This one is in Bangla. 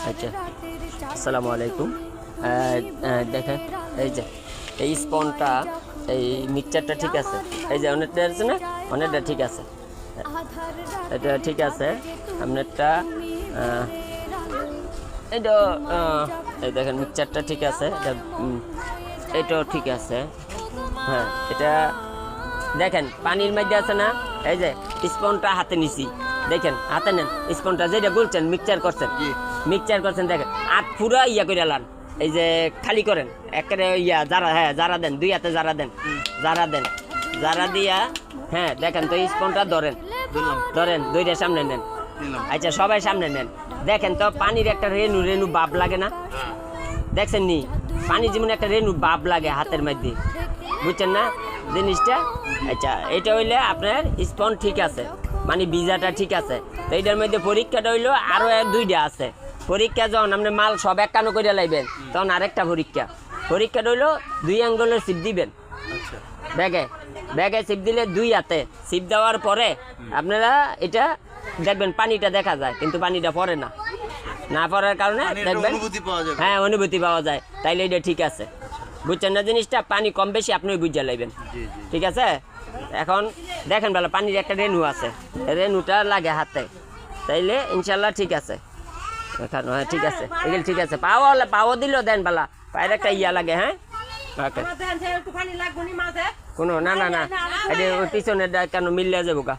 আচ্ছা, আসসালামু আলাইকুম। দেখেন এই যে এই স্পনটা, এই মিক্সচারটা ঠিক আছে, এই যে অনেকটা আছে না, অনেকটা ঠিক আছে, এটা ঠিক আছে। আপনারটা এটা এই দেখেন মিক্সচারটা ঠিক আছে, এটাও ঠিক আছে। হ্যাঁ, এটা দেখেন পানির মধ্যে আছে না, এই যে স্পনটা হাতে নিছি, দেখেন হাতে নেন স্পনটা, যেটা বলছেন মিক্সচার করছেন, দেখেন হাত পুরো ইয়া করে লান, এই যে খালি করেন একেবারে ইয়া যারা, হ্যাঁ যারা দেন, দুই হাতে যারা দেন, যারা দিয়া, হ্যাঁ দেখেন তো স্পনটা ধরেন দুইটা সামনে নেন। আচ্ছা সবাই সামনে নেন, দেখেন তো পানির একটা রেণু রেণু ভাব লাগে না, দেখছেন নি পানি যেমন একটা রেণু ভাব লাগে হাতের মধ্যে, বুঝছেন না জিনিসটা? আচ্ছা এটা হইলে আপনার স্পন ঠিক আছে, মানে ভিজাটা ঠিক আছে। তো এইটার মধ্যে পরীক্ষাটা হইলো আরও দুইটা আছে। পরীক্ষা যখন আপনি মাল সব এক কানো করে লাইবেন, তখন আরেকটা পরীক্ষাটা হইলো 2 আঙ্গুলের সিপ দিবেন ব্যাগে সিপ দিলে 2 হাতে সিপ দেওয়ার পরে আপনারা এটা দেখবেন পানিটা দেখা যায়, কিন্তু পানিটা পড়ে না পড়ার কারণে দেখবেন, হ্যাঁ অনুভূতি পাওয়া যায়, তাইলে এটা ঠিক আছে। বুঝছেন না জিনিসটা? পানি কম বেশি আপনি বুঝে লাইবেন, ঠিক আছে? এখন দেখেন ভালো, পানির একটা রেণু আছে, রেণুটা লাগে হাতে, তাইলে ইনশাল্লাহ ঠিক আছে। হ্যাঁ ঠিক আছে, এগুলো ঠিক আছে। পাওয়া দিলেও দেন ভালা, পায়ের একটা ইয়া লাগে। হ্যাঁ ওকে, কোনো না এটা পিছনে কেন মিললে যাবো গা।